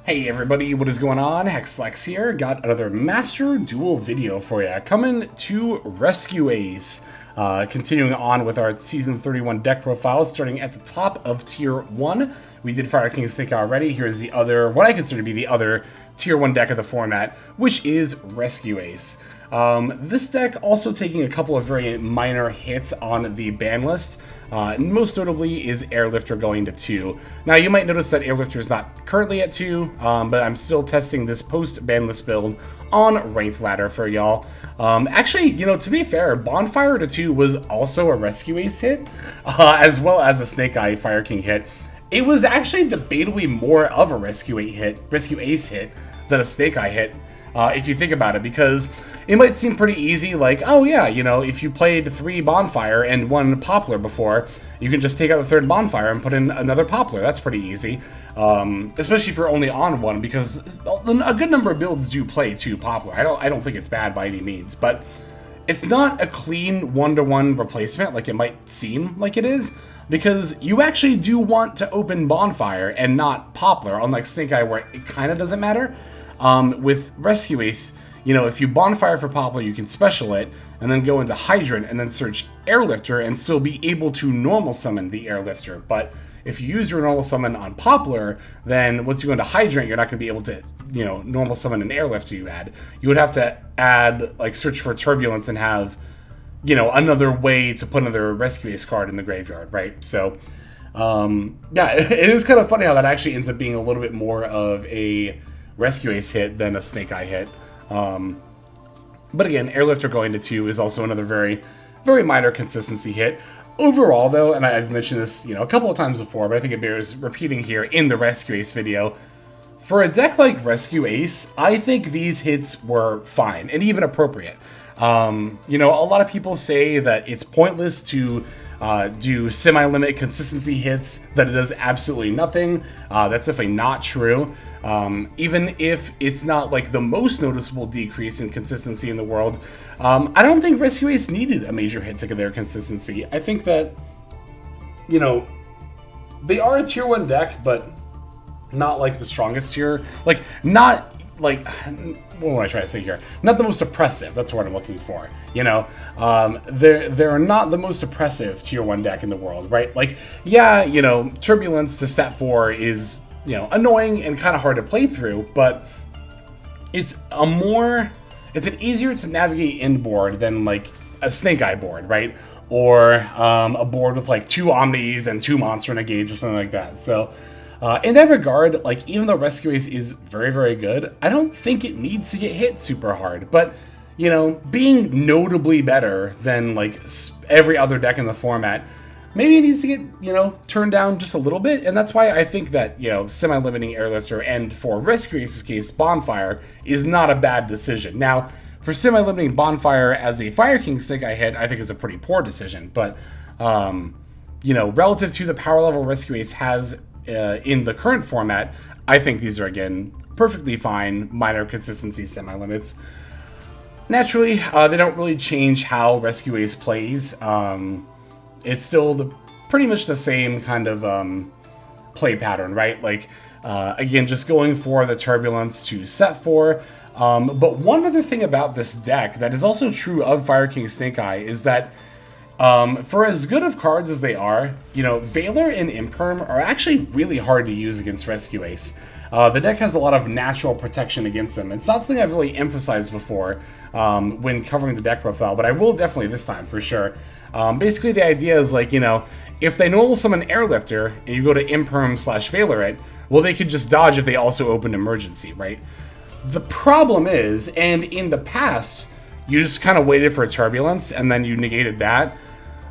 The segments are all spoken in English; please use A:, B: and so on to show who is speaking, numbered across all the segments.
A: Hey everybody, what is going on? Hexlex here. Got another Master Duel video for you. Coming to Rescue Ace. Continuing on with our Season 31 deck profile, starting at the top of Tier 1. We did Fire King Snake already. Here's the other, what I consider to be the other Tier 1 deck of the format, which is Rescue Ace. This deck also taking a couple of very minor hits on the ban list. Most notably is Airlifter going to 2. Now you might notice that Airlifter is not currently at 2, but I'm still testing this post-ban list build on Ranked Ladder for y'all. Actually, you know, to be fair, Bonfire to 2 was also a Rescue Ace hit, as well as a Snake Eye Fire King hit. It was actually debatably more of a Rescue Ace hit than a Snake Eye hit, if you think about it, because it might seem pretty easy, like, oh yeah, you know, if you played 3 Bonfire and 1 Poplar before, you can just take out the 3rd Bonfire and put in another Poplar. That's pretty easy, especially if you're only on 1, because a good number of builds do play 2 Poplar. I don't think it's bad by any means, but it's not a clean one-to-one replacement like it might seem like it is, because you actually do want to open Bonfire and not Poplar, unlike Snake Eye where it kind of doesn't matter. With Rescue Ace, you know, if you Bonfire for Poplar, you can special it, and then go into Hydrant, and then search Airlifter, and still be able to normal summon the Airlifter. But if you use your normal summon on Poplar, then once you go into Hydrant, you're not going to be able to, you know, normal summon an Airlifter you add. You would have to add, like, search for Turbulence and have, you know, another way to put another Rescue Ace card in the graveyard, right? So, yeah, it is kind of funny how that actually ends up being a little bit more of a Rescue Ace hit than a Snake Eye hit. But again, Airlifter going to 2 is also another very, very minor consistency hit. Overall, though, and I've mentioned this, you know, a couple of times before, but I think it bears repeating here in the Rescue Ace video. For a deck like Rescue Ace, I think these hits were fine and even appropriate. You know, a lot of people say that it's pointless to do semi-limit consistency hits, that it does absolutely nothing. That's definitely not true. Even if it's not like the most noticeable decrease in consistency in the world, I don't think Rescue Ace needed a major hit to get their consistency. I think that, you know, they are a tier 1 deck, but not like the strongest tier. Like, not like, what am I trying to say here? Not the most oppressive. That's what I'm looking for. You know, they're not the most oppressive tier 1 deck in the world, right? Like, yeah, you know, Turbulence to set 4 is, you know, annoying and kind of hard to play through, but it's an easier to navigate in board than like a Snake Eye board, right? Or a board with like 2 Omnis and 2 Monster Negates or something like that. So, in that regard, like, even though Rescue Ace is very, very good, I don't think it needs to get hit super hard. But, you know, being notably better than, like, every other deck in the format, maybe it needs to get, you know, turned down just a little bit. And that's why I think that, you know, semi-limiting Airlifter and, for Rescue Ace's case, Bonfire is not a bad decision. Now, for semi-limiting Bonfire as a Fire King Snake Eye hit, I think is a pretty poor decision. But, you know, relative to the power level Rescue Ace has in the current format, I think these are, again, perfectly fine minor consistency semi-limits. Naturally, they don't really change how Rescue Ace plays. It's still pretty much the same kind of play pattern, right? Like, again, just going for the Turbulence to set 4. But one other thing about this deck that is also true of Fire King Snake Eye is that for as good of cards as they are, you know, Valor and Imperm are actually really hard to use against Rescue Ace. The deck has a lot of natural protection against them. It's not something I've really emphasized before when covering the deck profile, but I will definitely this time for sure. Basically, the idea is, like, you know, if they normal summon Airlifter and you go to Imperm/Valor it, well, they could just dodge if they also opened Emergency, right? The problem is, and in the past, you just kind of waited for a Turbulence and then you negated that.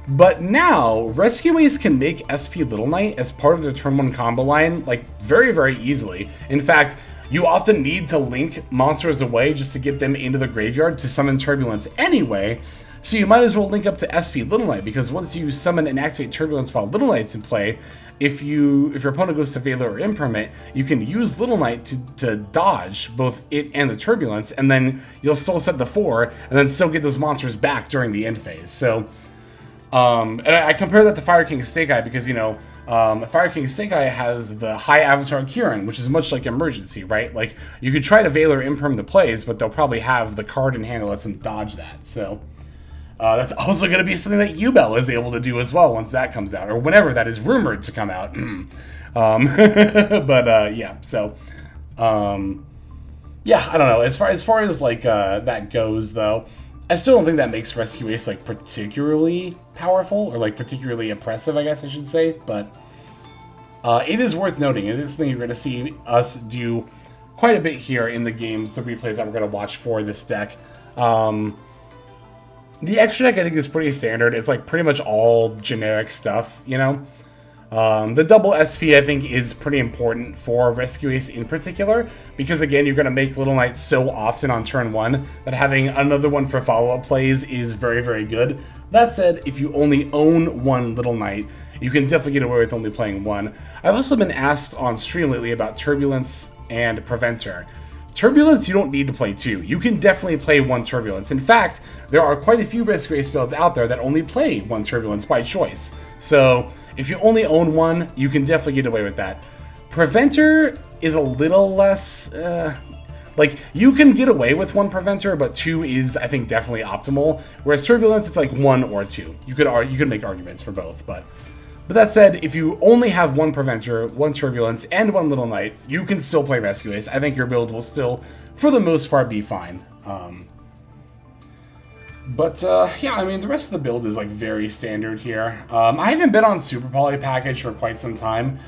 A: But now, Rescue Ace can make SP Little Knight as part of their turn 1 combo line, like, very, very easily. In fact, you often need to link monsters away just to get them into the graveyard to summon Turbulence anyway. So you might as well link up to SP Little Knight, because once you summon and activate Turbulence while Little Knight's in play, if your opponent goes to Valor or Impermit, you can use Little Knight to dodge both it and the Turbulence, and then you'll still set the 4, and then still get those monsters back during the end phase. So, and I compare that to Fire King Snake Eye because, you know, Fire King Snake Eye has the High Avatar Kieran, which is much like Emergency, right? Like, you could try to Veiler Imperm the plays, but they'll probably have the card in hand that lets them dodge that. So, that's also going to be something that Yubel is able to do as well once that comes out, or whenever that is rumored to come out. Yeah, so, yeah, I don't know. As far as like, that goes, though, I still don't think that makes Rescue Ace, like, particularly powerful, or, like, particularly oppressive, I guess I should say, but it is worth noting. It is something you're going to see us do quite a bit here in the games, the replays that we're going to watch for this deck. The extra deck, I think, is pretty standard. It's, like, pretty much all generic stuff, you know? The double SP, I think, is pretty important for Rescue Ace in particular, because, again, you're going to make Little Knight so often on turn 1 that having another one for follow-up plays is very, very good. That said, if you only own one Little Knight, you can definitely get away with only playing one. I've also been asked on stream lately about Turbulence and Preventer. Turbulence, you don't need to play 2. You can definitely play 1 Turbulence. In fact, there are quite a few Rescue Ace builds out there that only play 1 Turbulence by choice. So, if you only own 1, you can definitely get away with that. Preventer is a little less, like, you can get away with 1 Preventer, but 2 is, I think, definitely optimal. Whereas Turbulence, it's like 1 or 2. You could make arguments for both, but that said, if you only have 1 Preventer, 1 Turbulence, and 1 Little Knight, you can still play Rescue Ace. I think your build will still, for the most part, be fine. Yeah, I mean, the rest of the build is, like, very standard here. I haven't been on Super Poly Package for quite some time.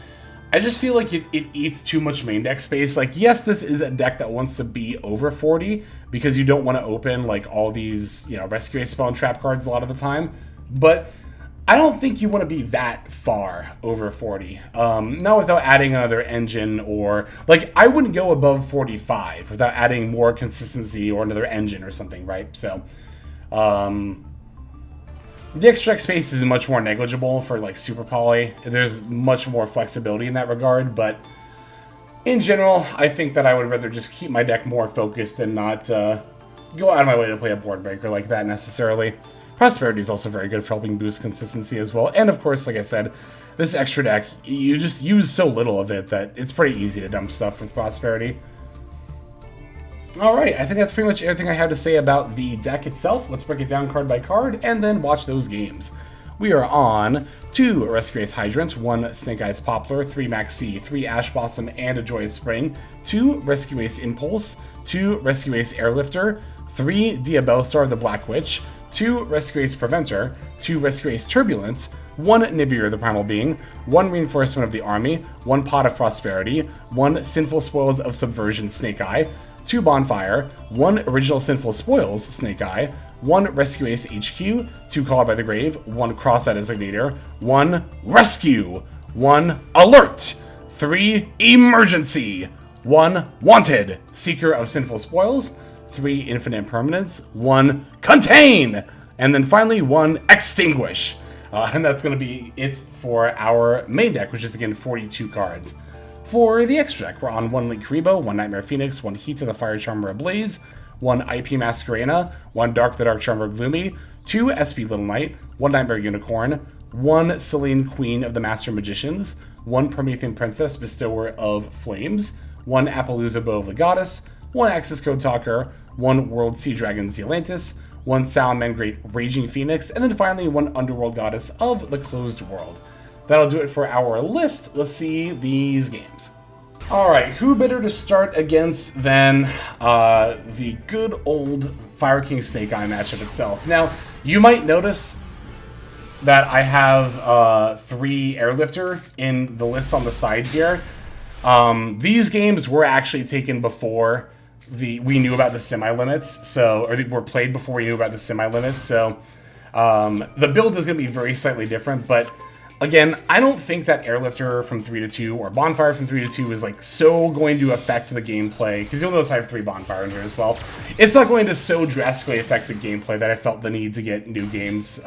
A: I just feel like it eats too much main deck space. Like, yes, this is a deck that wants to be over 40, because you don't want to open, like, all these, you know, Rescue Ace spell and trap cards a lot of the time, but I don't think you want to be that far over 40. Not without adding another engine, or, like, I wouldn't go above 45 without adding more consistency or another engine or something, right? So, the extra deck space is much more negligible for, like, Super Poly. There's much more flexibility in that regard, but in general, I think that I would rather just keep my deck more focused and not go out of my way to play a board breaker like that necessarily. Prosperity is also very good for helping boost consistency as well. And of course, like I said, this extra deck, you just use so little of it that it's pretty easy to dump stuff with Prosperity. Alright, I think that's pretty much everything I have to say about the deck itself. Let's break it down card by card and then watch those games. We are on 2 Rescue Ace Hydrant, 1 Snake Eyes Poplar, 3 Maxi, 3 Ash Blossom, and a Joyous Spring, 2 Rescue Ace Impulse, 2 Rescue Ace Airlifter, 3 Diabellstar the Black Witch, 2 Rescue Ace Preventer, 2 Rescue Ace Turbulence, 1 Nibiru the Primal Being, 1 Reinforcement of the Army, 1 Pot of Prosperity, 1 Sinful Spoils of Subversion Snake Eye, 2 Bonfire, 1 Original Sinful Spoils Snake Eye, 1 Rescue Ace HQ, 2 Call by the Grave, 1 Cross Out Designator, 1 Rescue, 1 Alert, 3 Emergency, 1 Wanted, Seeker of Sinful Spoils, 3 Infinite Permanence, 1 Contain, and then finally 1 Extinguish. And that's going to be it for our main deck, which is again 42 cards. For the extra deck, we're on 1 Link Karibo, 1 Nightmare Phoenix, 1 Heat of the Fire Charmer Ablaze, 1 IP Masquerena, 1 Dark the Dark Charmer Gloomy, 2 SP Little Knight, 1 Nightmare Unicorn, 1 Celine Queen of the Master Magicians, 1 Promethean Princess Bestower of Flames, 1 Appaloosa Bow of the Goddess, 1 Access Code Talker, 1 World Sea Dragon Zealantis, 1 Salamangreat Raging Phoenix, and then finally 1 Underworld Goddess of the Closed World. That'll do it for our list. Let's see these games. Alright, who better to start against than the good old Fire King Snake Eye matchup itself. Now, you might notice that I have 3 Airlifter in the list on the side here. These games were actually taken before we knew about the semi-limits, so, or were played before we knew about the semi-limits, so the build is going to be very slightly different, but again, I don't think that Airlifter from 3 to 2 or Bonfire from 3 to 2 is like so going to affect the gameplay, because you'll notice I have 3 Bonfire in here as well. It's not going to so drastically affect the gameplay that I felt the need to get new games.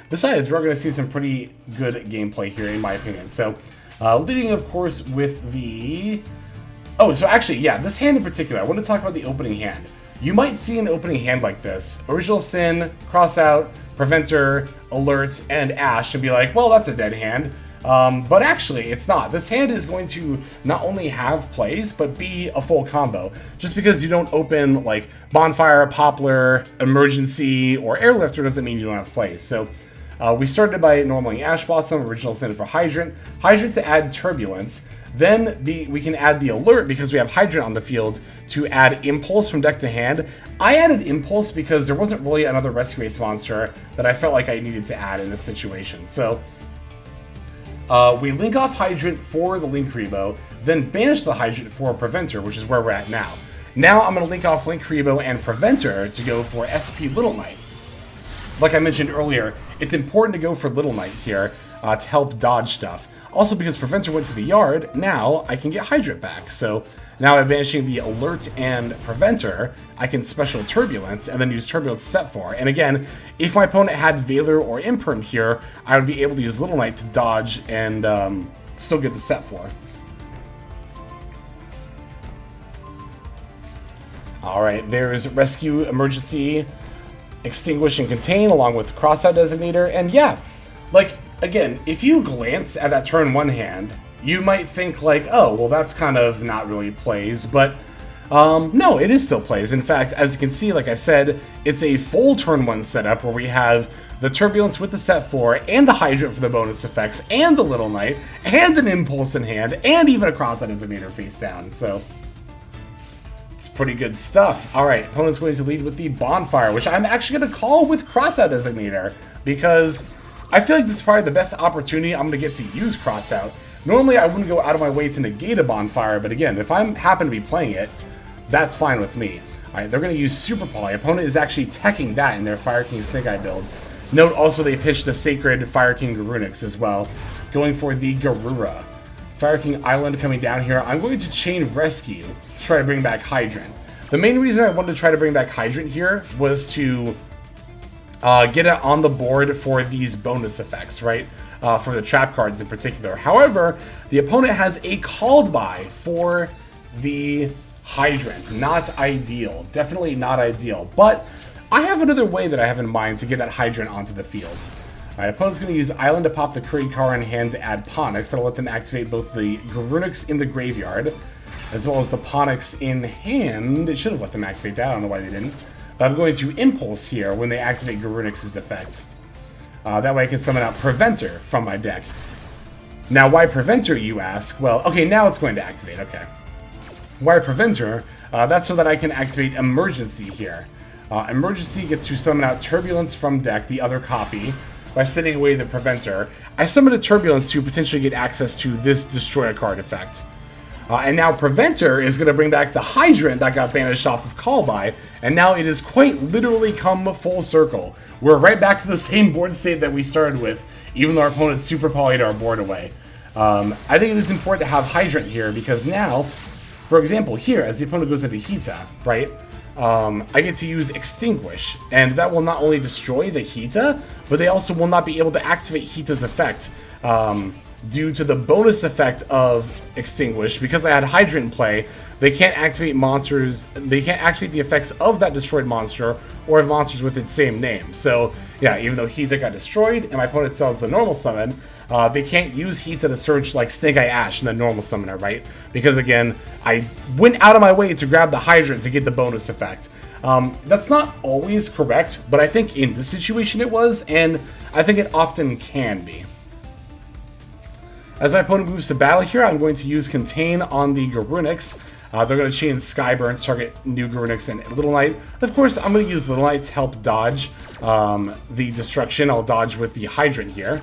A: Besides, we're going to see some pretty good gameplay here, in my opinion. So, leading, of course, with the... Oh, so actually, yeah, this hand in particular, I want to talk about the opening hand. You might see an opening hand like this. Original Sin, Cross Out, Preventer, Alert, and Ash, and be like, well, that's a dead hand. But actually, it's not. This hand is going to not only have plays, but be a full combo. Just because you don't open, like, Bonfire, Poplar, Emergency, or Airlifter doesn't mean you don't have plays. So, we started by normaling Ash Blossom, original standard for Hydrant. Hydrant to add Turbulence. Then we can add the Alert because we have Hydrant on the field to add Impulse from deck to hand. I added Impulse because there wasn't really another Rescue Ace monster that I felt like I needed to add in this situation. So, we link off Hydrant for the Link Rebo, then banish the Hydrant for Preventer, which is where we're at now. Now I'm going to link off Link Rebo and Preventer to go for SP Little Knight. Like I mentioned earlier, it's important to go for Little Knight here to help dodge stuff. Also, because Preventer went to the yard, now I can get Hydrant back. So now by banishing the Alert and Preventer, I can special Turbulence and then use Turbulence Step 4. And again, if my opponent had Valor or Imperm here, I would be able to use Little Knight to dodge and still get the Step 4. Alright, there's Rescue, Emergency, Extinguish, and Contain, along with Crossout Designator. And yeah, like, again, if you glance at that turn 1 hand, you might think like, oh, well, that's kind of not really plays, but no, it is still plays. In fact, as you can see, like I said, it's a full turn 1 setup where we have the Turbulence with the set 4, and the Hydrant for the bonus effects, and the Little Knight, and an Impulse in hand, and even a Crossout Designator face down, so it's pretty good stuff. Alright, opponent's going to lead with the Bonfire, which I'm actually going to call with Crossout Designator, because I feel like this is probably the best opportunity I'm going to get to use Crossout. Normally, I wouldn't go out of my way to negate a Bonfire, but again, if I happen to be playing it, that's fine with me. Alright, they're going to use Super Poly. Opponent is actually teching that in their Fire King Snake Eye build. Note also they pitched the Sacred Fire King Garunix as well, going for the Garura. Fire King Island coming down here. I'm going to chain Rescue to try to bring back Hydrant. The main reason I wanted to try to bring back Hydrant here was to get it on the board for these bonus effects, right? For the trap cards in particular. However, the opponent has a called by for the Hydrant. Not ideal. Definitely not ideal. But I have another way that I have in mind to get that Hydrant onto the field. Alright, opponent's going to use Island to pop the Curry Car in hand to add Ponix. That'll let them activate both the Garunix in the graveyard, as well as the Ponix in hand. It should have let them activate that. I don't know why they didn't. But I'm going to Impulse here when they activate Garunix's effect. That way I can summon out Preventer from my deck. Now, why Preventer, you ask? Well, okay, now it's going to activate, okay. Why Preventer? That's so that I can activate Emergency here. Emergency gets to summon out Turbulence from deck, the other copy, by sending away the Preventer. I summon a Turbulence to potentially get access to this Destroy a Card effect. And now Preventer is going to bring back the Hydrant that got banished off of Call By, and now it has quite literally come full circle. We're right back to the same board state that we started with, even though our opponent super polyed our board away. I think it is important to have Hydrant here, because now, for example, here, as the opponent goes into Hita, right, I get to use Extinguish, and that will not only destroy the Hita, but they also will not be able to activate Hita's effect, due to the bonus effect of Extinguish. Because I had Hydrant in play, they can't activate monsters, they can't activate the effects of that destroyed monster, or of monsters with its same name. So, yeah, even though Hita got destroyed, and my opponent still has the normal summon, they can't use Hita to search like Snake Eye Ash in the normal summoner, right? Because again, I went out of my way to grab the Hydrant to get the bonus effect. That's not always correct, but I think in this situation it was, and I think it often can be. As my opponent moves to battle here, I'm going to use Contain on the Garunix. They're going to chain Skyburn, target new Garunix and Little Knight. Of course, I'm going to use Little Knight to help dodge the destruction. I'll dodge with the Hydrant here.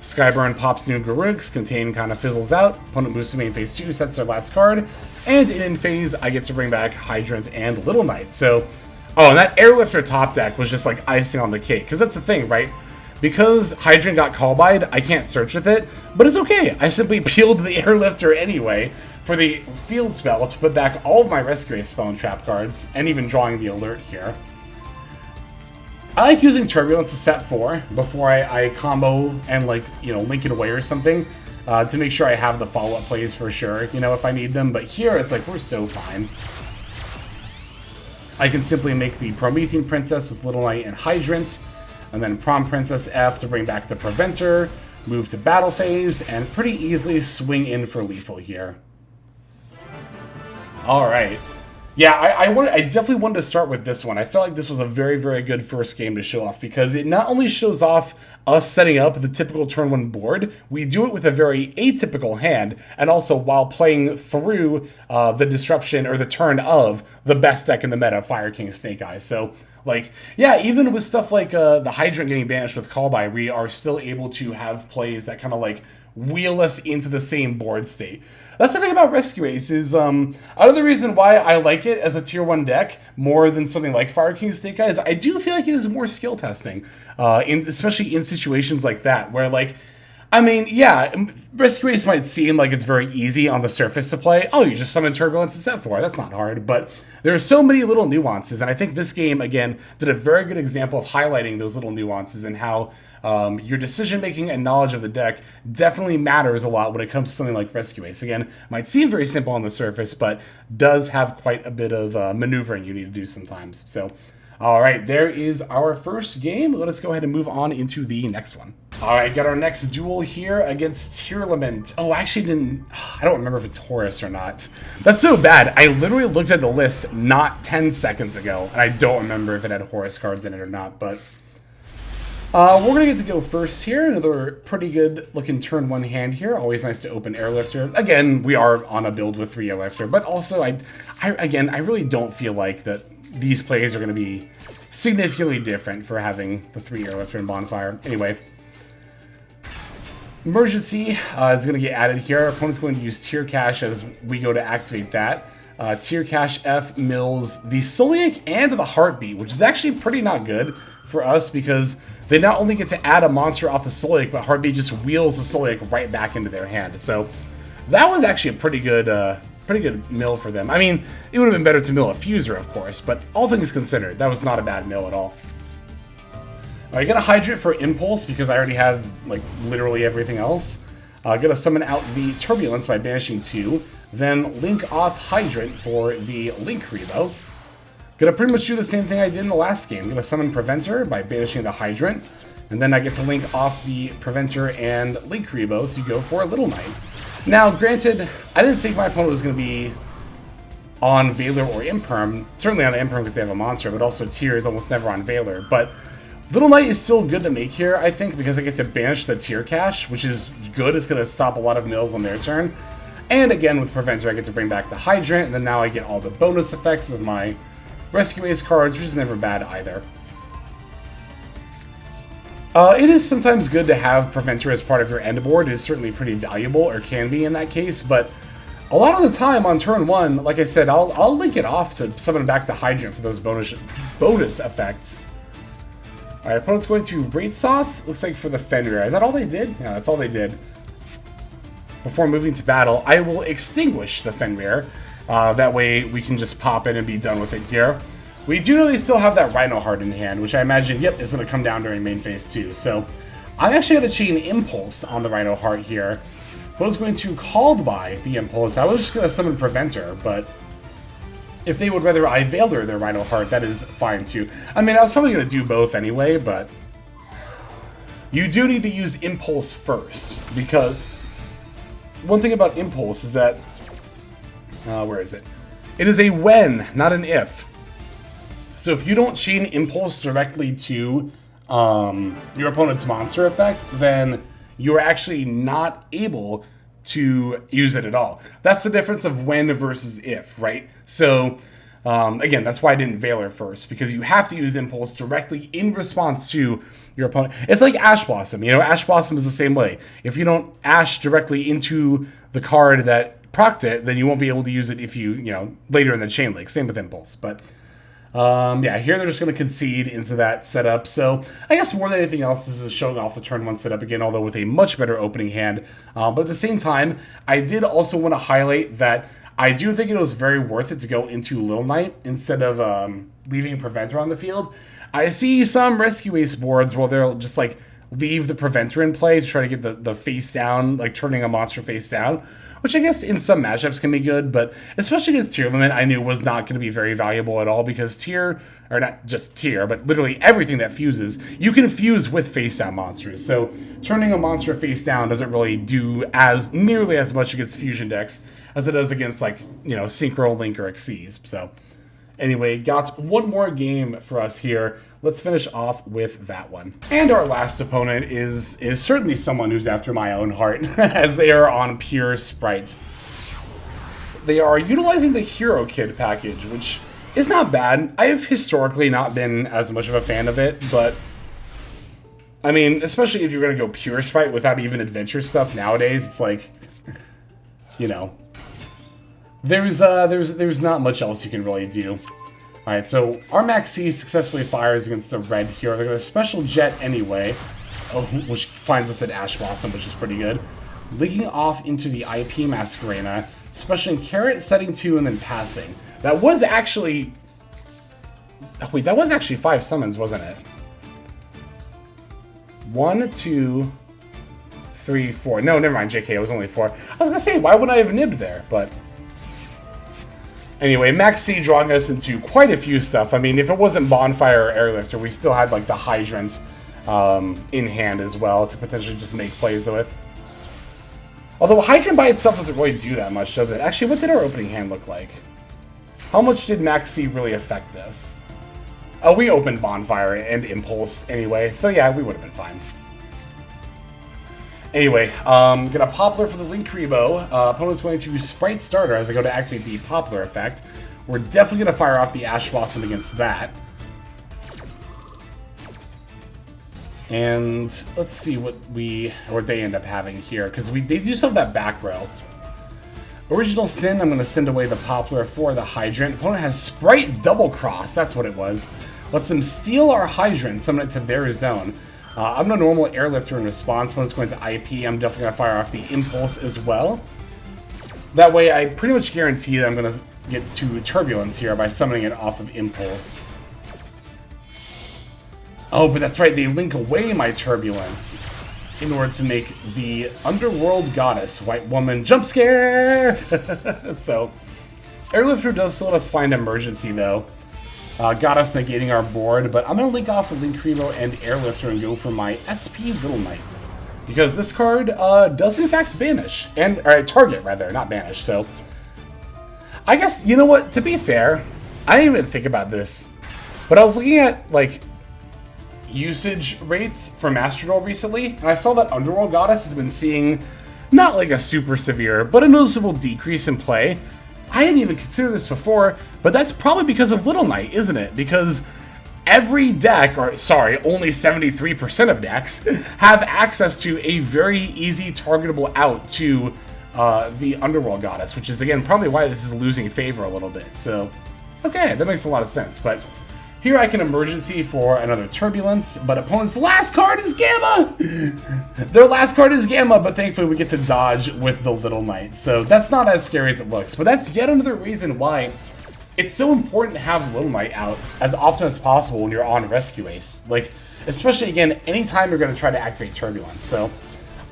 A: Skyburn pops new Garunix, Contain kind of fizzles out. Opponent moves to main phase 2, sets their last card. And in phase, I get to bring back Hydrant and Little Knight. So, oh, and that Airlifter top deck was just like icing on the cake. Because that's the thing, right? Because Hydrant got call-byed, I can't search with it, but it's okay. I simply peeled the Airlifter anyway for the field spell to put back all of my Rescue Ace spell and trap cards, and even drawing the Alert here. I like using Turbulence to set 4 before I combo and, like, you know, link it away or something, to make sure I have the follow-up plays for sure, you know, if I need them. But here, it's like, we're so fine. I can simply make the Promethean Princess with Little Knight and Hydrant, and then Prom Princess F to bring back the Preventer, move to battle phase, and pretty easily swing in for lethal here. Alright. Yeah, I definitely wanted to start with this one. I felt like this was a very, very good first game to show off because it not only shows off us setting up the typical turn 1 board, we do it with a very atypical hand, and also while playing through the disruption or the turn of the best deck in the meta, Fire King Snake Eyes. So, like, yeah, even with stuff like the Hydrant getting banished with Call By, we are still able to have plays that kind of like wheel us into the same board state. That's the thing about Rescue Ace is, another reason why I like it as a tier 1 deck more than something like Fire King Snake Eyes, I do feel like it is more skill testing, especially in situations like that, where, like, I mean, yeah, Rescue Ace might seem like it's very easy on the surface to play. Oh, you just summon Turbulence and set 4. That's not hard, but there are so many little nuances, and I think this game, again, did a very good example of highlighting those little nuances and how your decision-making and knowledge of the deck definitely matters a lot when it comes to something like Rescue Ace. Again, might seem very simple on the surface, but does have quite a bit of maneuvering you need to do sometimes. So, all right, there is our first game. Let us go ahead and move on into the next one. All right, got our next duel here against Tierliament. Oh, I don't remember if it's Horus or not. That's so bad. I literally looked at the list not 10 seconds ago, and I don't remember if it had Horus cards in it or not, but we're going to get to go first here. Another pretty good looking turn 1 hand here. Always nice to open Airlifter. Again, we are on a build with 3 Airlifter, but also, I really don't feel like that these plays are going to be significantly different for having the 3 Airlifter and Bonfire. Anyway, Emergency is going to get added here. Our opponent's going to use Tier Cash as we go to activate that. Tier Cash F mills the Soliac and the Heartbeat, which is actually pretty not good for us because they not only get to add a monster off the Soliac, but Heartbeat just wheels the Soliac right back into their hand. So that was actually a pretty good mill for them. I mean, it would have been better to mill a Fuser, of course, but all things considered, that was not a bad mill at all. Alright, gonna Hydrant for Impulse because I already have, like, literally everything else. Gonna summon out the Turbulence by banishing 2. Then link off Hydrant for the Link Rebo. Gonna pretty much do the same thing I did in the last game. Gonna summon Preventer by banishing the Hydrant. And then I get to link off the Preventer and Link Rebo to go for a Little Knight. Now, granted, I didn't think my opponent was gonna be on Veiler or Imperm. Certainly on Imperm because they have a monster, but also Tier is almost never on Veiler. But Little Knight is still good to make here, I think, because I get to banish the Tier Cache, which is good. It's going to stop a lot of mills on their turn. And again, with Preventer, I get to bring back the Hydrant, and then now I get all the bonus effects of my Rescue Ace cards, which is never bad either. It is sometimes good to have Preventer as part of your end board. It is certainly pretty valuable, or can be in that case, but a lot of the time on turn 1, like I said, I'll link it off to summon back the Hydrant for those bonus effects. Alright, opponent's going to Wraithsoth, looks like for the Fenrir. Is that all they did? Yeah, that's all they did. Before moving to battle, I will extinguish the Fenrir. That way we can just pop in and be done with it here. We do know they still have that Rhino Heart in hand, which I imagine, yep, is going to come down during main phase too. So I actually had to chain Impulse on the Rhino Heart here. Opponent's going to Called By the Impulse. I was just going to summon Preventer, but if they would rather I Veiler their Rhino Heart, that is fine too. I mean, I was probably going to do both anyway, but you do need to use Impulse first, because one thing about Impulse is that, where is it? It is a when, not an if. So if you don't chain Impulse directly to your opponent's monster effect, then you're actually not able to use it at all. That's the difference of when versus if, right? So, again, that's why I didn't Veiler first, because you have to use Impulse directly in response to your opponent. It's like Ash Blossom, you know, Ash Blossom is the same way. If you don't Ash directly into the card that procced it, then you won't be able to use it if you know, later in the chain link. Same with Impulse, but yeah, here they're just going to concede into that setup. So I guess more than anything else, this is showing off the turn 1 setup again, although with a much better opening hand. But at the same time, I did also want to highlight that I do think it was very worth it to go into Little Knight instead of leaving Preventer on the field. I see some Rescue Ace boards where they'll just like leave the Preventer in play to try to get the face down, like turning a monster face down. which I guess in some matchups can be good, but especially against Tierliament, I knew was not going to be very valuable at all because Tier, or not just Tier, but literally everything that fuses, you can fuse with face down monsters. So turning a monster face down doesn't really do nearly as much against fusion decks as it does against, like, you know, Synchro, Link, or Xyz. So anyway, got one more game for us here. Let's finish off with that one. And our last opponent is certainly someone who's after my own heart, as they are on pure Sprite. They are utilizing the Hero Kid package, which is not bad. I have historically not been as much of a fan of it, but I mean, especially if you're going to go pure Sprite without even adventure stuff nowadays, it's like, you know, there's not much else you can really do. Alright, so our Max C successfully fires against the red hero. They're going to special jet anyway, which finds us at Ash Blossom, which is pretty good. Leaking off into the IP Masquerena, specialing Carrot, setting 2, and then passing. That was actually... Wait, that was actually 5 summons, wasn't it? 1, 2, 3, 4. No, never mind, JK, it was only 4. I was going to say, why would I have nibbed there? But anyway, Max C drawing us into quite a few stuff. I mean, if it wasn't Bonfire or Airlifter, we still had, like, the Hydrant in hand as well to potentially just make plays with. Although Hydrant by itself doesn't really do that much, does it? Actually, what did our opening hand look like? How much did Max C really affect this? Oh, we opened Bonfire and Impulse anyway, so yeah, we would have been fine. Anyway, gonna Poplar for the Linkuriboh. Opponent's going to Sprite Starter as I go to activate the Poplar effect. We're definitely gonna fire off the Ash Blossom against that. And let's see what they end up having here, because they do still have that back row. Original Sin, I'm gonna send away the Poplar for the Hydrant. Opponent has Sprite Double Cross, that's what it was. Lets them steal our Hydrant, summon it to their zone. I'm no normal Airlifter in response. When it's going to IP, I'm definitely going to fire off the Impulse as well. That way, I pretty much guarantee that I'm going to get to Turbulence here by summoning it off of Impulse. Oh, but that's right, they link away my Turbulence in order to make the Underworld Goddess, White Woman, jump scare! So, Airlifter does still let us find Emergency, though. Got us negating our board, but I'm going to link off with Linkuriboh and Airlifter and go for my SP Little Knight. Because this card does in fact banish, or target rather, not banish, so... I guess, you know what, to be fair, I didn't even think about this, but I was looking at, like, usage rates for Master Duel recently, and I saw that Underworld Goddess has been seeing, not like a super severe, but a noticeable decrease in play. I didn't even consider this before, but that's probably because of Little Knight, isn't it? Because every deck, or sorry, only 73% of decks, have access to a very easy targetable out to the Underworld Goddess, which is, again, probably why this is losing favor a little bit. So, okay, that makes a lot of sense. But here I can Emergency for another Turbulence, but opponent's last card is Gamma! Their last card is Gamma, but thankfully we get to dodge with the Little Knight. So that's not as scary as it looks, but that's yet another reason why it's so important to have Little Knight out as often as possible when you're on Rescue Ace. Like, especially, again, anytime you're going to try to activate Turbulence. So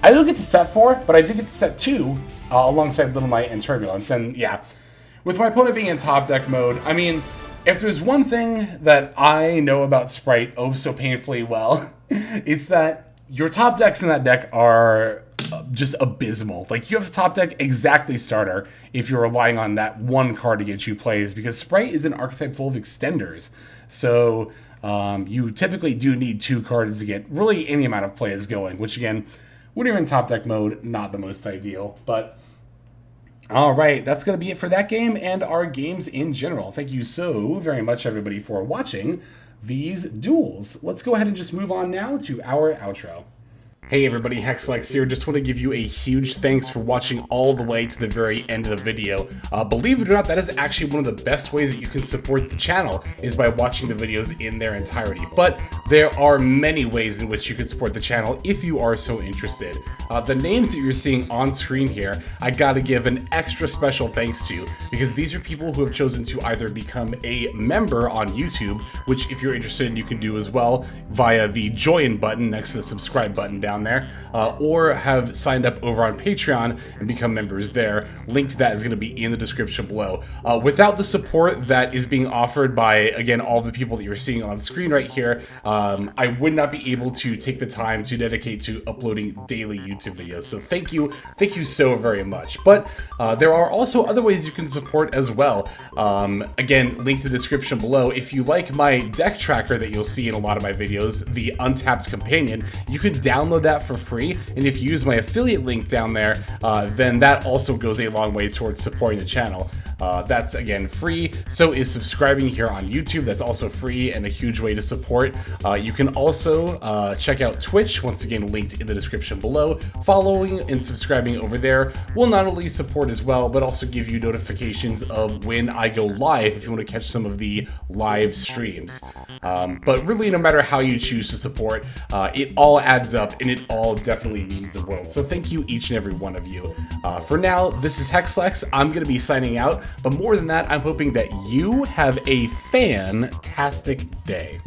A: I don't get to set 4, but I do get to set 2 alongside Little Knight and Turbulence. And yeah, with my opponent being in top deck mode, I mean, if there's one thing that I know about Sprite oh so painfully well, it's that your top decks in that deck are just abysmal. Like, you have to top deck exactly Starter if you're relying on that one card to get you plays, because Sprite is an archetype full of extenders. So you typically do need 2 cards to get really any amount of plays going, which, again, when you're in top deck mode, not the most ideal. But alright, that's going to be it for that game and our games in general. Thank you so very much, everybody, for watching these duels. Let's go ahead and just move on now to our outro. Hey everybody, Hexlex here. Just want to give you a huge thanks for watching all the way to the very end of the video. Believe it or not, that is actually one of the best ways that you can support the channel, is by watching the videos in their entirety. But there are many ways in which you can support the channel if you are so interested. The names that you're seeing on screen here, I gotta give an extra special thanks to, because these are people who have chosen to either become a member on YouTube, which if you're interested you can do as well via the join button next to the subscribe button down down there, or have signed up over on Patreon and become members there. Link to that is going to be in the description below. Without the support that is being offered by, again, all the people that you're seeing on screen right here, I would not be able to take the time to dedicate to uploading daily YouTube videos. So thank you so very much. But there are also other ways you can support as well. Again, link to the description below. If you like my deck tracker that you'll see in a lot of my videos, the Untapped Companion, you can download that for free. And if you use my affiliate link down there, then that also goes a long way towards supporting the channel. That's, again, free. So is subscribing here on YouTube. That's also free and a huge way to support. You can also check out Twitch, once again linked in the description below. Following and subscribing over there will not only support as well, but also give you notifications of when I go live if you want to catch some of the live streams. But really, no matter how you choose to support, it all adds up and it all definitely means the world. So thank you, each and every one of you. For now, this is Hexlex. I'm going to be signing out. But more than that, I'm hoping that you have a fantastic day.